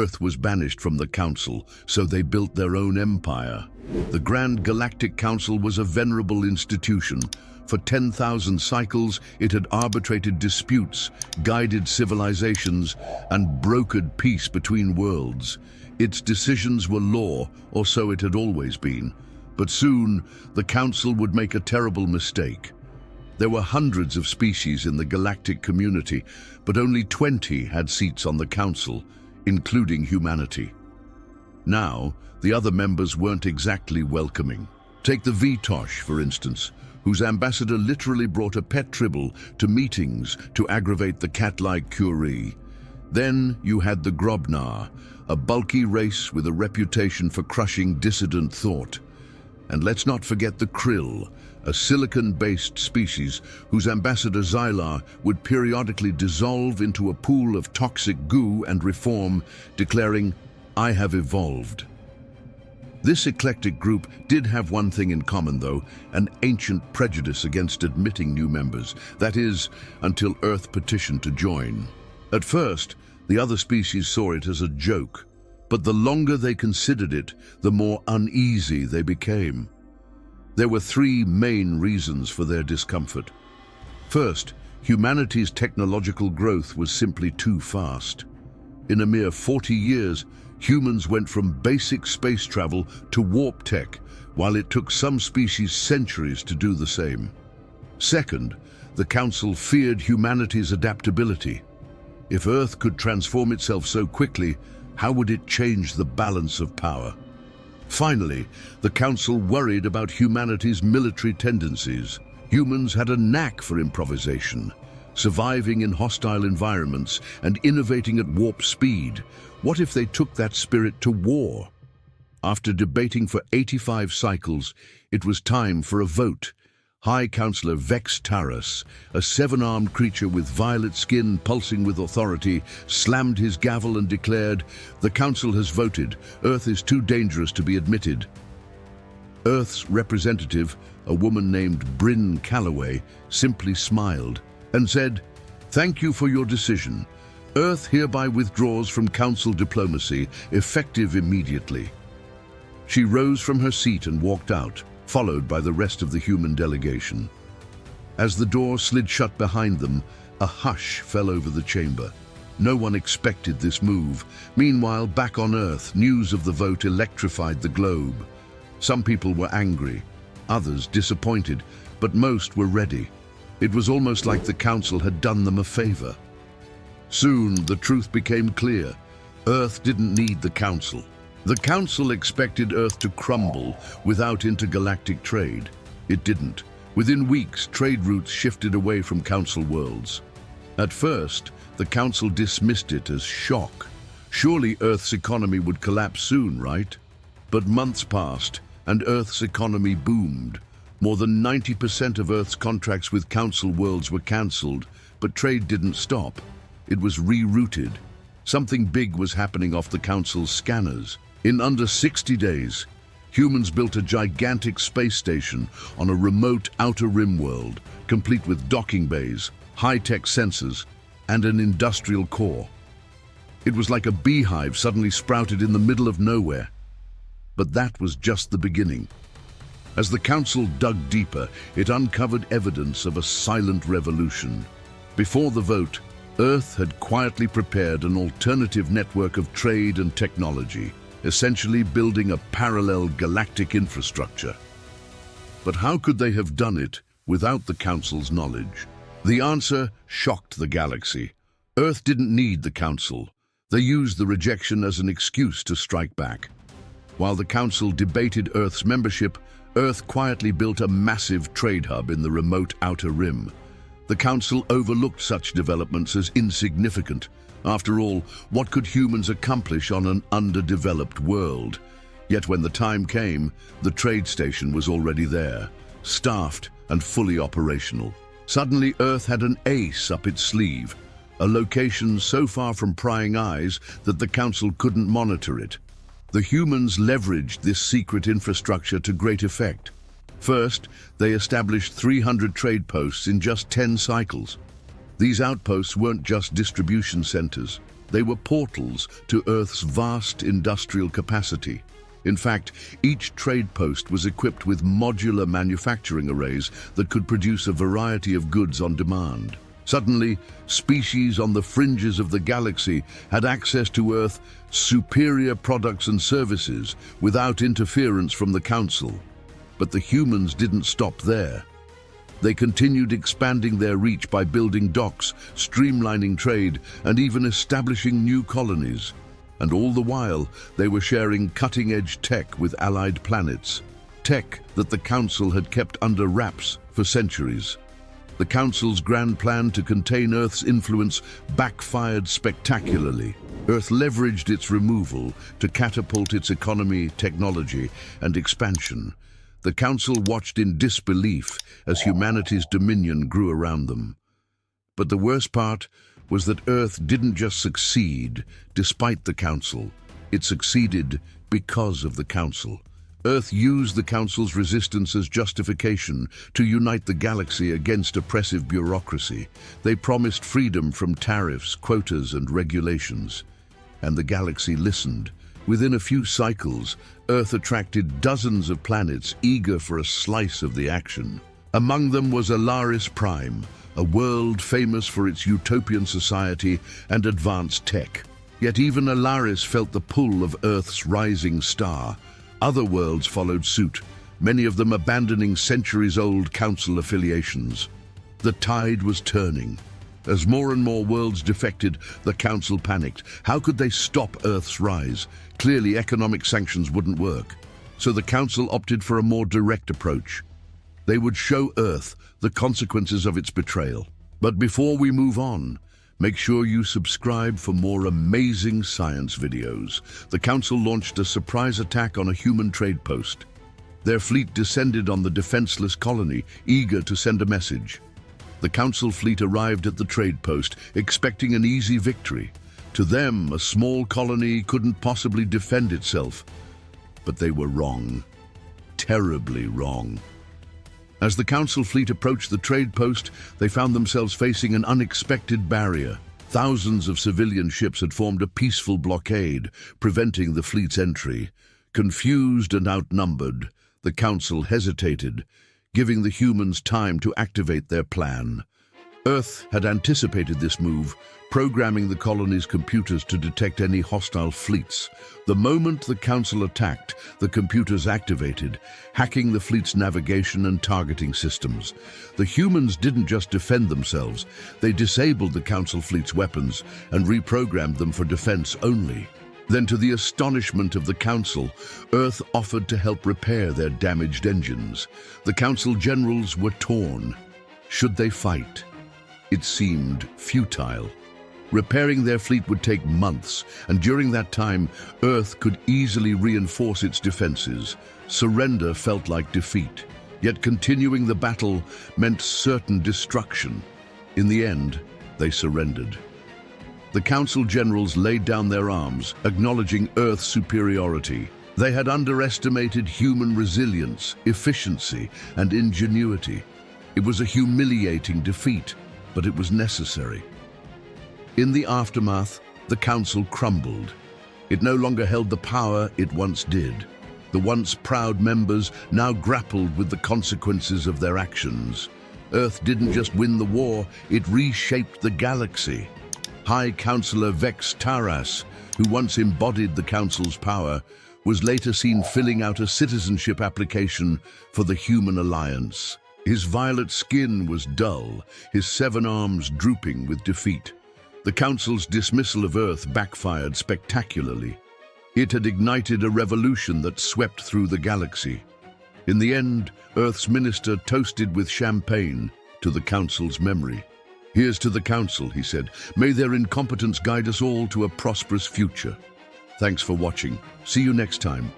Earth was banished from the Council, so they built their own empire. The Grand Galactic Council was a venerable institution. For 10,000 cycles, it had arbitrated disputes, guided civilizations, and brokered peace between worlds. Its decisions were law, or so it had always been. But soon, the Council would make a terrible mistake. There were hundreds of species in the galactic community, but only 20 had seats on the Council, including humanity. Now, the other members weren't exactly welcoming. Take the Vitosh, for instance, whose ambassador literally brought a pet tribble to meetings to aggravate the cat-like Curie. Then you had the Grobnar, a bulky race with a reputation for crushing dissident thought. And let's not forget the Krill, a silicon-based species whose ambassador Xylar would periodically dissolve into a pool of toxic goo and reform, declaring, "I have evolved." This eclectic group did have one thing in common, though, an ancient prejudice against admitting new members, that is, until Earth petitioned to join. At first, the other species saw it as a joke, but the longer they considered it, the more uneasy they became. There were three main reasons for their discomfort. First, humanity's technological growth was simply too fast. In a mere 40 years, humans went from basic space travel to warp tech, while it took some species centuries to do the same. Second, the Council feared humanity's adaptability. If Earth could transform itself so quickly, how would it change the balance of power? Finally, the Council worried about humanity's military tendencies. Humans had a knack for improvisation, surviving in hostile environments and innovating at warp speed. What if they took that spirit to war? After debating for 85 cycles, it was time for a vote. High Councillor Vex Taras, a seven-armed creature with violet skin pulsing with authority, slammed his gavel and declared, "The Council has voted. Earth is too dangerous to be admitted." Earth's representative, a woman named Bryn Calloway, simply smiled and said, "Thank you for your decision. Earth hereby withdraws from Council diplomacy, effective immediately." She rose from her seat and walked out, followed by the rest of the human delegation. As the door slid shut behind them, a hush fell over the chamber. No one expected this move. Meanwhile, back on Earth, news of the vote electrified the globe. Some people were angry, others disappointed, but most were ready. It was almost like the Council had done them a favor. Soon, the truth became clear. Earth didn't need the Council. The Council expected Earth to crumble without intergalactic trade. It didn't. Within weeks, trade routes shifted away from Council worlds. At first, the Council dismissed it as shock. Surely Earth's economy would collapse soon, right? But months passed, and Earth's economy boomed. More than 90% of Earth's contracts with Council worlds were cancelled, but trade didn't stop. It was rerouted. Something big was happening off the Council's scanners. In under 60 days, humans built a gigantic space station on a remote outer rim world, complete with docking bays, high-tech sensors, and an industrial core. It was like a beehive suddenly sprouted in the middle of nowhere. But that was just the beginning. As the Council dug deeper, it uncovered evidence of a silent revolution. Before the vote, Earth had quietly prepared an alternative network of trade and technology, essentially building a parallel galactic infrastructure. But how could they have done it without the Council's knowledge? The answer shocked the galaxy. Earth didn't need the Council. They used the rejection as an excuse to strike back. While the Council debated Earth's membership, Earth quietly built a massive trade hub in the remote outer rim. The Council overlooked such developments as insignificant. After all, what could humans accomplish on an underdeveloped world? Yet when the time came, the trade station was already there, staffed and fully operational. Suddenly, Earth had an ace up its sleeve, a location so far from prying eyes that the Council couldn't monitor it. The humans leveraged this secret infrastructure to great effect. First, they established 300 trade posts in just 10 cycles. These outposts weren't just distribution centers. They were portals to Earth's vast industrial capacity. In fact, each trade post was equipped with modular manufacturing arrays that could produce a variety of goods on demand. Suddenly, species on the fringes of the galaxy had access to Earth's superior products and services without interference from the Council. But the humans didn't stop there. They continued expanding their reach by building docks, streamlining trade, and even establishing new colonies. And all the while, they were sharing cutting-edge tech with allied planets, tech that the Council had kept under wraps for centuries. The Council's grand plan to contain Earth's influence backfired spectacularly. Earth leveraged its removal to catapult its economy, technology, and expansion. The Council watched in disbelief as humanity's dominion grew around them. But the worst part was that Earth didn't just succeed despite the Council. It succeeded because of the Council. Earth used the Council's resistance as justification to unite the galaxy against oppressive bureaucracy. They promised freedom from tariffs, quotas, and regulations. And the galaxy listened. Within a few cycles, Earth attracted dozens of planets eager for a slice of the action. Among them was Alaris Prime, a world famous for its utopian society and advanced tech. Yet even Alaris felt the pull of Earth's rising star. Other worlds followed suit, many of them abandoning centuries-old Council affiliations. The tide was turning. As more and more worlds defected, the Council panicked. How could they stop Earth's rise? Clearly, economic sanctions wouldn't work. So the Council opted for a more direct approach. They would show Earth the consequences of its betrayal. But before we move on, make sure you subscribe for more amazing science videos. The Council launched a surprise attack on a human trade post. Their fleet descended on the defenseless colony, eager to send a message. The Council fleet arrived at the trade post, expecting an easy victory. To them, a small colony couldn't possibly defend itself. But they were wrong. Terribly wrong. As the Council fleet approached the trade post, they found themselves facing an unexpected barrier. Thousands of civilian ships had formed a peaceful blockade, preventing the fleet's entry. Confused and outnumbered, the Council hesitated, giving the humans time to activate their plan. Earth had anticipated this move, programming the colony's computers to detect any hostile fleets. The moment the Council attacked, the computers activated, hacking the fleet's navigation and targeting systems. The humans didn't just defend themselves, they disabled the Council fleet's weapons and reprogrammed them for defense only. Then, to the astonishment of the Council, Earth offered to help repair their damaged engines. The Council generals were torn. Should they fight? It seemed futile. Repairing their fleet would take months, and during that time, Earth could easily reinforce its defenses. Surrender felt like defeat, yet continuing the battle meant certain destruction. In the end, they surrendered. The Council generals laid down their arms, acknowledging Earth's superiority. They had underestimated human resilience, efficiency, and ingenuity. It was a humiliating defeat, but it was necessary. In the aftermath, the Council crumbled. It no longer held the power it once did. The once proud members now grappled with the consequences of their actions. Earth didn't just win the war, it reshaped the galaxy. High Counselor Vex Taras, who once embodied the Council's power, was later seen filling out a citizenship application for the Human Alliance. His violet skin was dull, his 7 arms drooping with defeat. The Council's dismissal of Earth backfired spectacularly. It had ignited a revolution that swept through the galaxy. In the end, Earth's minister toasted with champagne to the Council's memory. "Here's to the Council," he said. "May their incompetence guide us all to a prosperous future." Thanks for watching. See you next time.